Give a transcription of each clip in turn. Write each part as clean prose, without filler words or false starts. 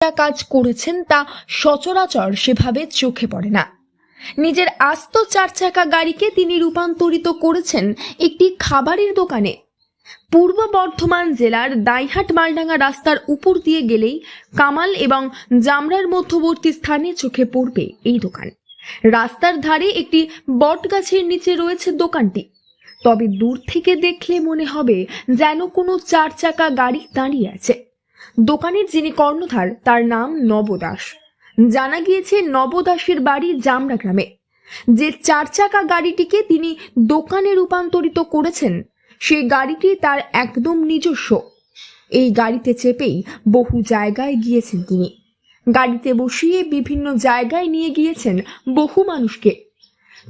কাজ করেছেন তা সচরাচর সেভাবে চোখে পড়ে না। নিজের আস্ত 4 চাকা গাড়িকে তিনি রূপান্তরিত করেছেন একটি খাবারের দোকানে। পূর্ব বর্ধমান জেলার দাইহাট মালডাঙ্গা রাস্তার উপর দিয়ে গেলেই কামাল এবং জামরার মধ্যবর্তী স্থানে চোখে পড়বে এই দোকান। রাস্তার ধারে একটি বট গাছের নিচে রয়েছে দোকানটি। তবে দূর থেকে দেখলে মনে হবে যেন কোনো 4 চাকা গাড়ি দাঁড়িয়ে আছে। দোকানের যিনি কর্ণধার তার নাম নব দাস। জানা গিয়েছে নব দাসের বাড়ি জামরা গ্রামে। যে 4 চাকা গাড়িটিকে তিনি দোকানে রূপান্তরিত করেছেন সেই গাড়িটি তার একদম নিজস্ব। এই গাড়িতে চেপেই বহু জায়গায় গিয়েছেন তিনি। গাড়িতে বসিয়ে বিভিন্ন জায়গায় নিয়ে গিয়েছেন বহু মানুষকে।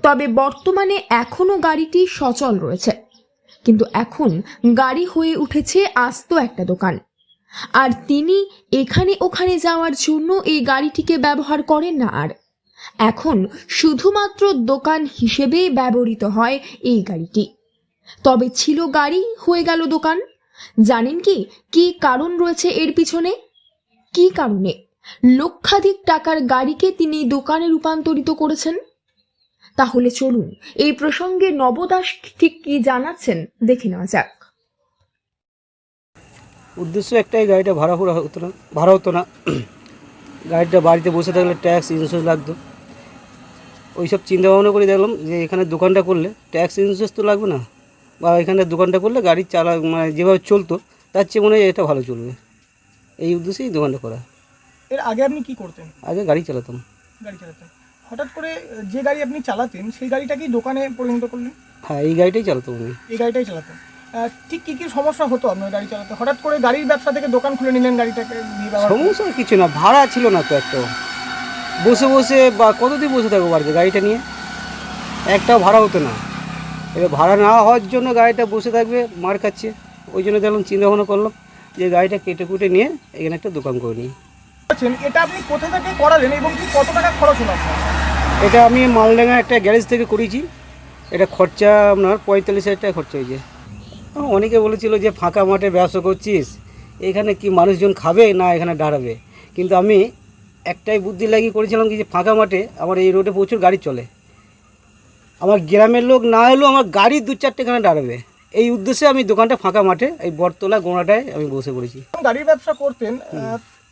তবে বর্তমানে এখনো গাড়িটি সচল রয়েছে, কিন্তু এখন গাড়ি হয়ে উঠেছে আস্ত একটা দোকান। আর তিনি এখানে ওখানে যাওয়ার জন্য এই গাড়িটিকে ব্যবহার করেন না, আর এখন শুধুমাত্র দোকান হিসেবে ব্যবহৃত হয় এই গাড়িটি। তবে ছিল গাড়ি, হয়ে গেল দোকান। জানেন কি কারণ রয়েছে এর পিছনে? কি কারণে লক্ষাধিক টাকার গাড়িকে তিনি দোকানে রূপান্তরিত করেছেন? তাহলে চলুন এই প্রসঙ্গে নবদাস ঠিক কি জানাচ্ছেন দেখে নেওয়া যাক। উদ্দেশ্য একটাই, গাড়িটা ভাড়া হতো না। গাড়িটা বাড়িতে বসে থাকলে ট্যাক্স ইন্স্যুরেন্স লাগতো। ওইসব চিন্তা ভাবনা করে দেখলাম যে এখানে দোকানটা করলে ট্যাক্স ইন্স্যুরেন্স তো লাগবে না, বা এখানে দোকানটা করলে গাড়ি মানে যেভাবে চলতো তার চেয়ে মনে হয় এটা ভালো চলবে। এই উদ্দেশ্যেই দোকানটা করা। এর আগে আপনি কি করতেন? আগে গাড়ি চালাতাম। হঠাৎ করে যে গাড়ি আপনি চালাতেন সেই গাড়িটাকেই দোকানে পরিণত করলেন? হ্যাঁ, এই গাড়িটাই চালাতাম আমি। এই গাড়িটাই চালাতেন। ঠিক কি সমস্যা হতো আপনার গাড়ি চালাতে? হঠাৎ করে গাড়ির ব্যবসা থেকে দোকান খুলে নিলেন, গাড়িটাকে সমস্যা কিছু না, ভাড়া ছিল না তো একটা। বসে বসে বা কতদিন বসে থাকবো বাড়িতে গাড়িটা নিয়ে? একটাও ভাড়া হতো না। এবার ভাড়া না হওয়ার জন্য গাড়িটা বসে থাকবে, মার খাচ্ছে। ওই জন্য দেখলাম, চিন্তা ভাবনা করলাম যে গাড়িটা কেটে কুটে নিয়ে এখানে একটা দোকান করে নিই। এটা আপনি কোথা থেকে করালেন এবং কি কত টাকা খরচ হলো? এটা আমি মালডাঙ্গা একটা গ্যারেজ থেকে করেছি। এটা খরচা আপনার 45,000 টাকা খরচা হয়েছে। অনেকে বলেছিল যে ফাঁকা মাঠে ব্যবসা করছিস, এখানে কি মানুষজন খাবে না এখানে দাঁড়াবে। কিন্তু আমি একটাই বুদ্ধি লাগিয়ে করেছিলাম কি, যে ফাঁকা মাঠে আমার এই রোডে প্রচুর গাড়ি চলে, আমার গ্রামের লোক না এলেও আমার গাড়ি 2-4টে এখানে দাঁড়াবে। এই উদ্দেশ্যে আমি দোকানটা ফাঁকা মাঠে এই বটতলা গোড়াটায় আমি বসে পড়েছি। গাড়ির ব্যবসা করতেন,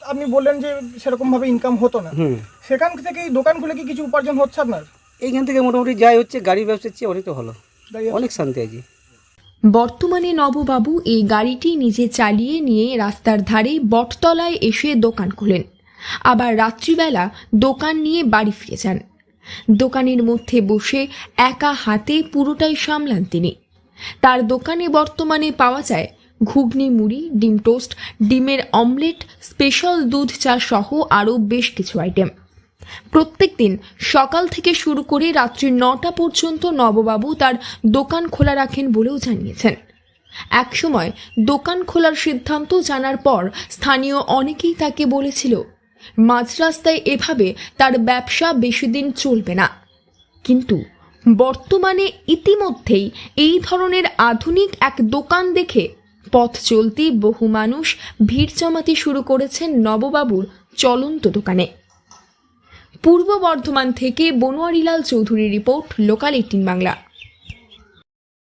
আপনি বললেন যে সেরকম ভাবে ইনকাম হতো না। সেখান থেকে এই দোকান খুলে কি কিছু উপার্জন হচ্ছে আপনার? এইখান থেকে মোটামুটি যাই হচ্ছে, গাড়ির ব্যবসার চেয়ে অনেকটা ভালো, অনেক শান্তি আছে। বর্তমানে নববাবু এই গাড়িটি নিজে চালিয়ে নিয়ে রাস্তার ধারে বটতলায় এসে দোকান খোলেন, আবার রাত্রিবেলা দোকান নিয়ে বাড়ি ফিরে যান। দোকানের মধ্যে বসে একা হাতে পুরোটাই সামলান তিনি। তার দোকানে বর্তমানে পাওয়া যায় ঘুগনি মুড়ি, ডিম টোস্ট, ডিমের অমলেট, স্পেশাল দুধ চা সহ আরও বেশ কিছু আইটেম। প্রত্যেক দিন সকাল থেকে শুরু করে রাত্রি 9টা পর্যন্ত নববাবু তার দোকান খোলা রাখেন বলেও জানিয়েছেন। একসময় দোকান খোলার সিদ্ধান্ত জানার পর স্থানীয় অনেকেই তাকে বলেছিল মাঝ রাস্তায় এভাবে তার ব্যবসা বেশি দিন চলবে না। কিন্তু বর্তমানে ইতিমধ্যেই এই ধরনের আধুনিক এক দোকান দেখে পথ চলতি বহু মানুষ ভিড় জমাতে শুরু করেছেন নববাবুর চলন্ত দোকানে। পূর্ব বর্ধমান থেকে বনোয়ারিলাল চৌধুরীর রিপোর্ট, লোকাল 18 বাংলা।